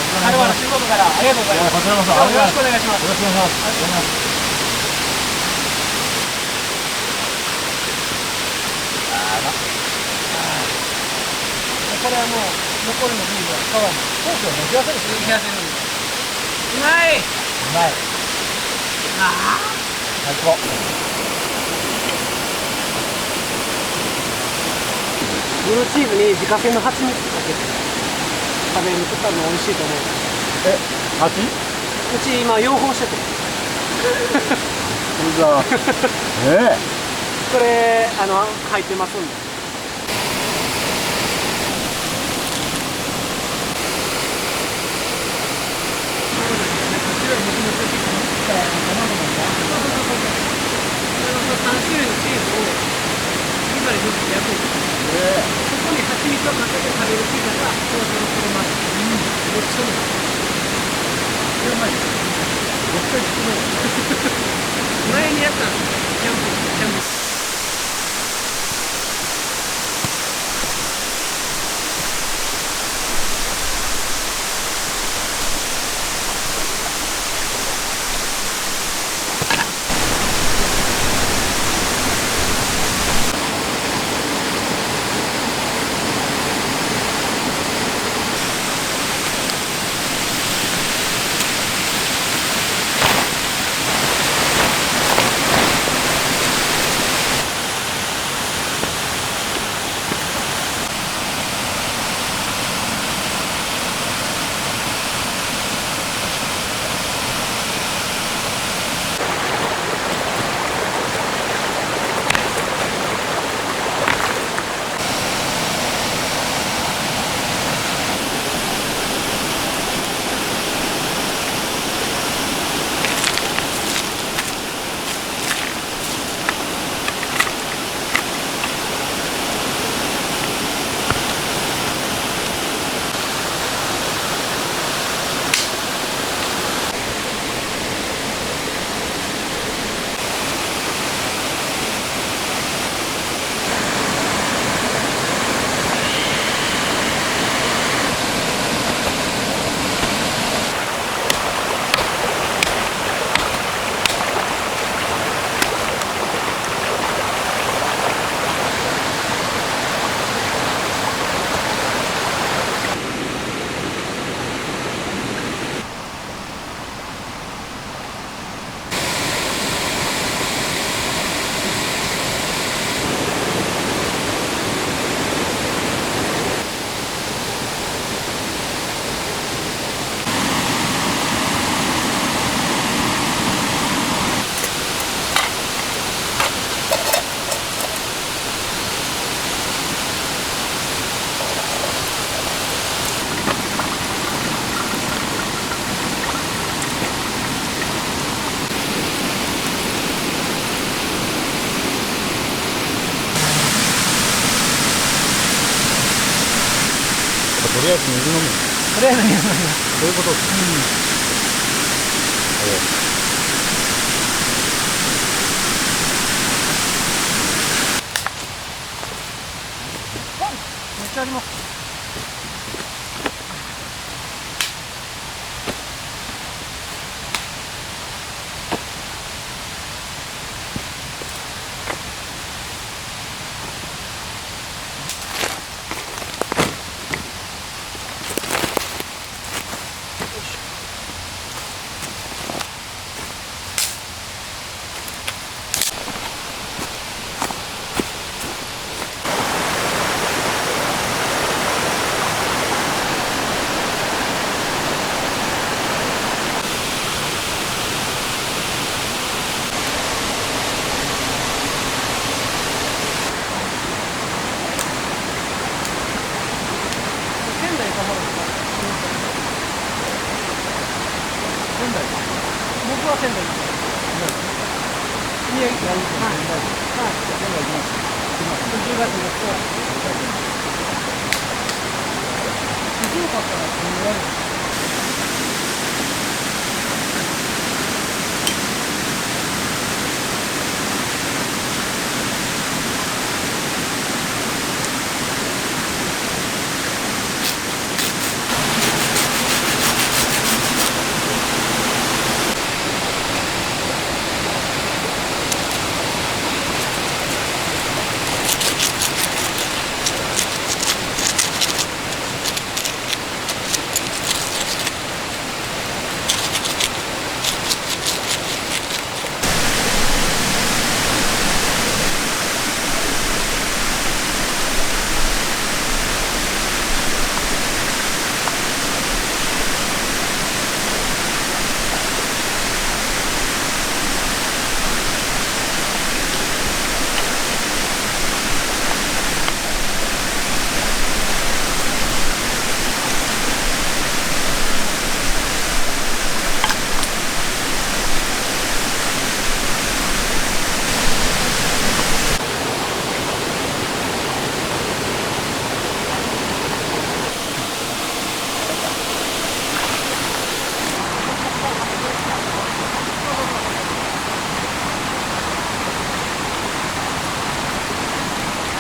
はるばる中国からありがとうございます。こちらこそよろしくお願いします。よろしくお願いします。これはもう残りのビールは皮にソースを抜きやすいですね。冷やせるんで。うまい。うまい。あ最高。ブルーチーズに自家製の蜂蜜かけて食べると多分美味しいと思う。蜂？うち今養蜂してて。じゃあ、これ入ってますんで。3種類のチーズを次まで塗って焼くんです。そこに蜂蜜をかけて食べるピザが東京の車です。どっちともこれうまいです。絶対作ろう。前にやったんですよ。キャンプ。とりあえず水飲む。とりあえず水飲みます。そういうことです。めっちゃあります。僕は仙台です。宮城県。はい。はい。10月4日。行けなかったら何やるの？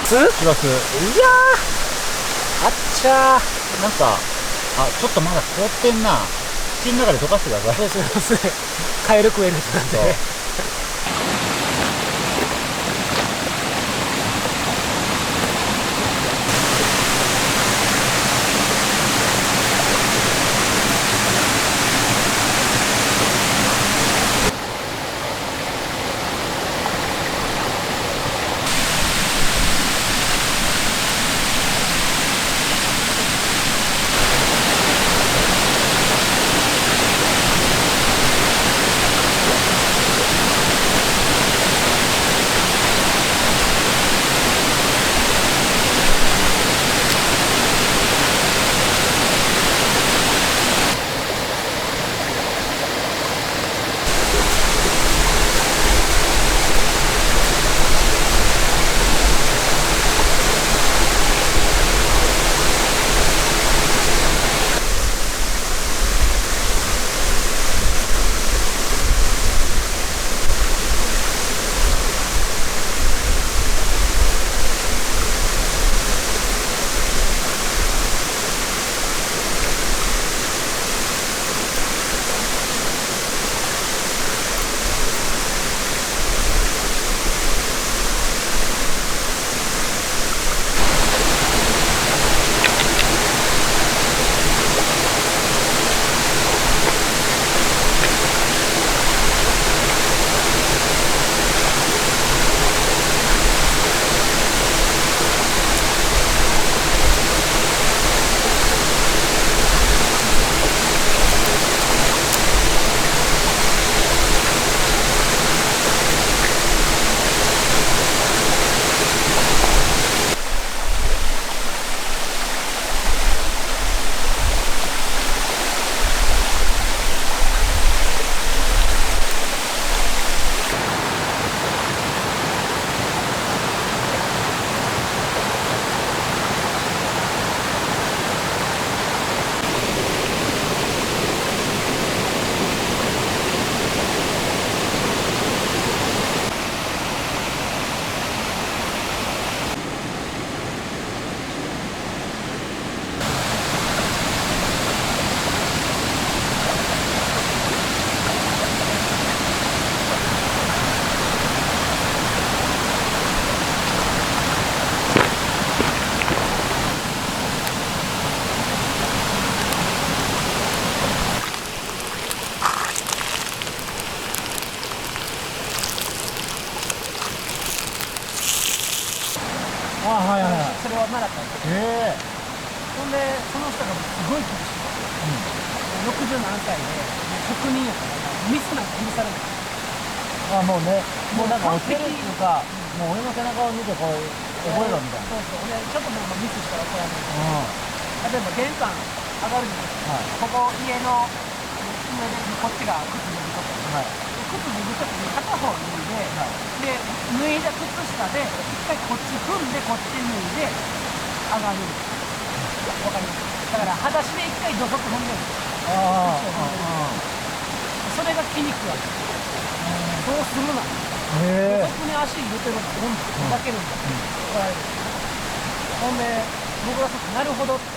ス？いやシロス。ー、あっちゃー。なんか、ちょっとまだ凍ってんな。口の中で溶かしてください。そうですね。カエル食える人なんで。はいはいはい。それを習ったんです。ほんで、その人がすごい厳しい。60何歳で、職人やから、ミスなんか許されない。もうね、もうなんか完璧教えるっていうか、もう俺の背中を見てこう、覚えろみたいな。そうそう。で、ちょっとでもミスしたら怒られる。例えば玄関上がるじゃないですか。ここ家の上でこっちが靴脱ぐとこ。靴脱ぐときに片方脱いで、脱いだ靴下で一回こっち踏んでこっち脱いで上がる。わかります。だから裸足で一回ドソッと踏んでるんですよ。それが筋肉や。そうするな。そこに足入れてるのどんどん砕けるんだ。怒られる。ほんで、僕がさっきなるほどって教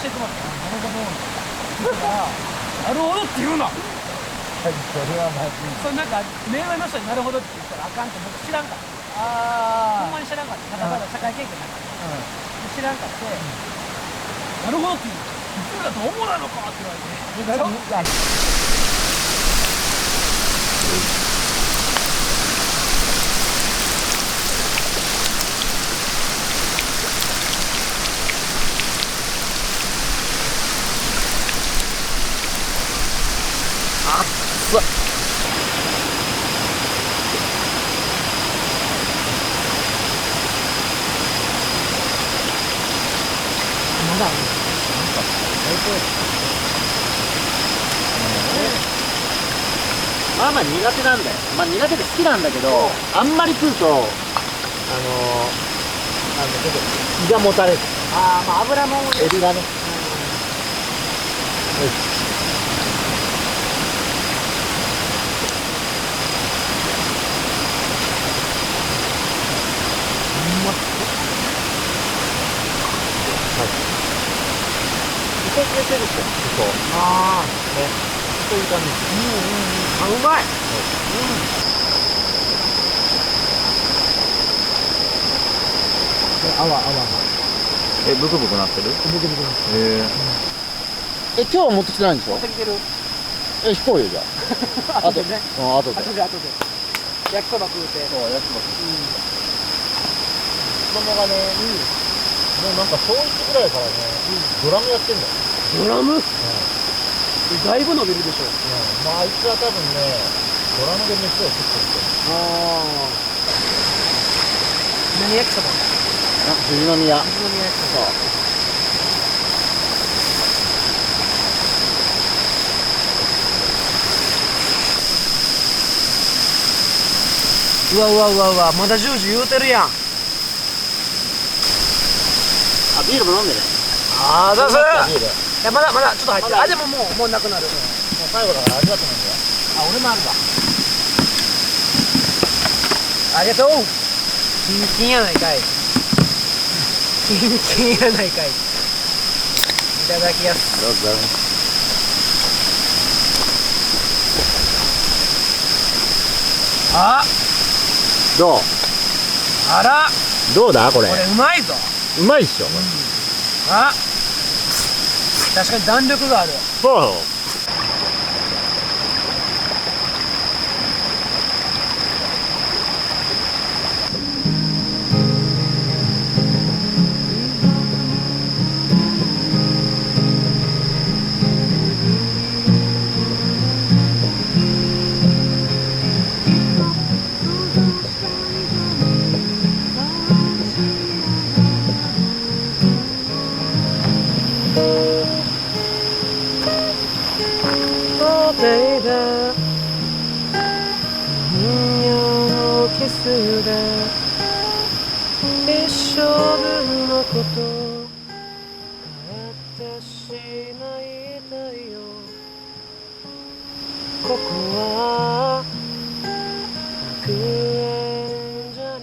えてもらったら、なるほどって言ったら、なるほどって言うな。それはまずい。それなんか目上の人になるほどって言ったらあかんって僕知らんかった。ほんまに知らんかった。まだ社会経験なかった。知らんかって、なるほどって言う。普通だと思うなのかって言われて。まだある。まあまあ苦手なんだよ。まあ苦手で好きなんだけど、あんまり食うと、ちょっと胃がもたれる。まあ油もんエビがね。と。ああ、ね。そういう感じ。あ、うまい。泡が。ブクブクなってる？ブクブクなって今日は持ってきてないんでしょ？持ってきてる。引こうよじゃあ。後でね。後で。後で。焼きそば食うて。そう、焼きそば。子供がね、もうなんか小1ぐらいからね、ドラムやってんだよ。ドラム？だいぶ伸びるでしょ。まああいつは多分ね、ドラムで飯を食ってる。ああ。何焼きそば？富士宮。富士宮焼きそば。うわ、まだ10時言うてるやん。ビールも飲んでね。ああ、だす。ビール。いや、まだちょっと入ってる。あ、でももうなくなる。もう最後だからありがとうなんだよ。あ、俺もあるわ。ありがとう。キンキンやないかい。キンキンやないかい。いただきやす。どうぞ。あ、どう？あら、どうだこれ？これうまいぞ。うまいっしょ。あ、確かに弾力がある。そう。キスで一生分のこと変えてしまいたいよ。ここは楽園じゃない。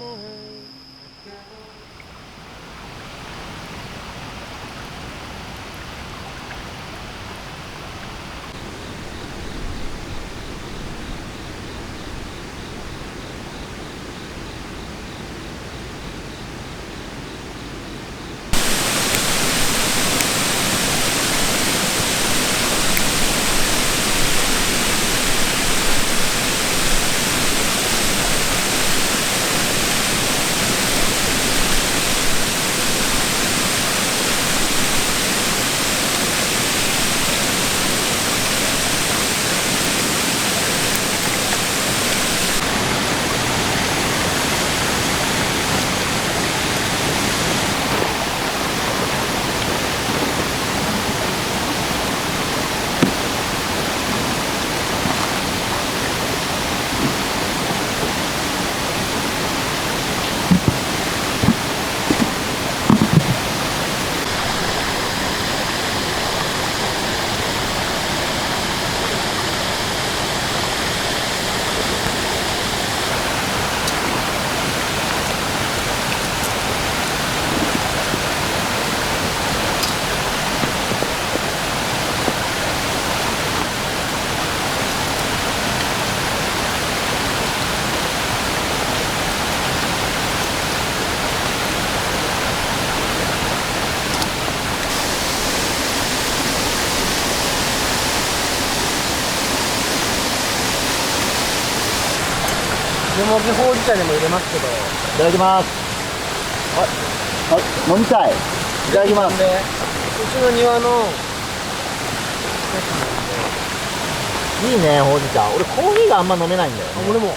よもぎほうじ茶でも入れますけど。いただきます。飲みたい。いただきます。うちの庭のいいね、ほうじ茶。俺コーヒーがあんま飲めないんだよね。俺も。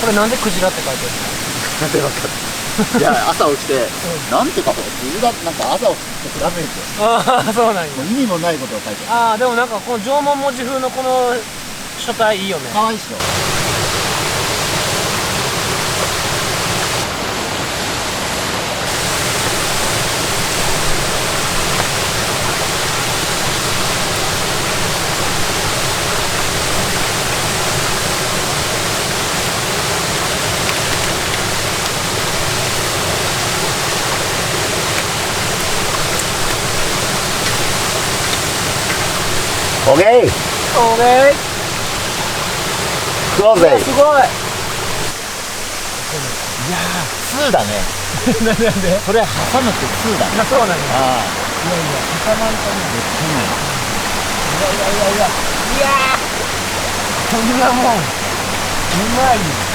これなんでクジラって書いてるなんでわかる。いや、朝起きて、なんて書こう。なんか朝起きて調べると。の？ああ、そうなんや。もう意味もないことを書いてある。ああ、でもなんかこの縄文文字風のこの書体いいよね。かわいいっしょ。オッケー。オーケー。クローゼー。すごい。いやー、2だね。なんでなんで？それ挟むって2だね。あ、そうなんや。ああ。いやいや、挟まんとね。いやいやいやいや。いやー、こんなもんうまいよ。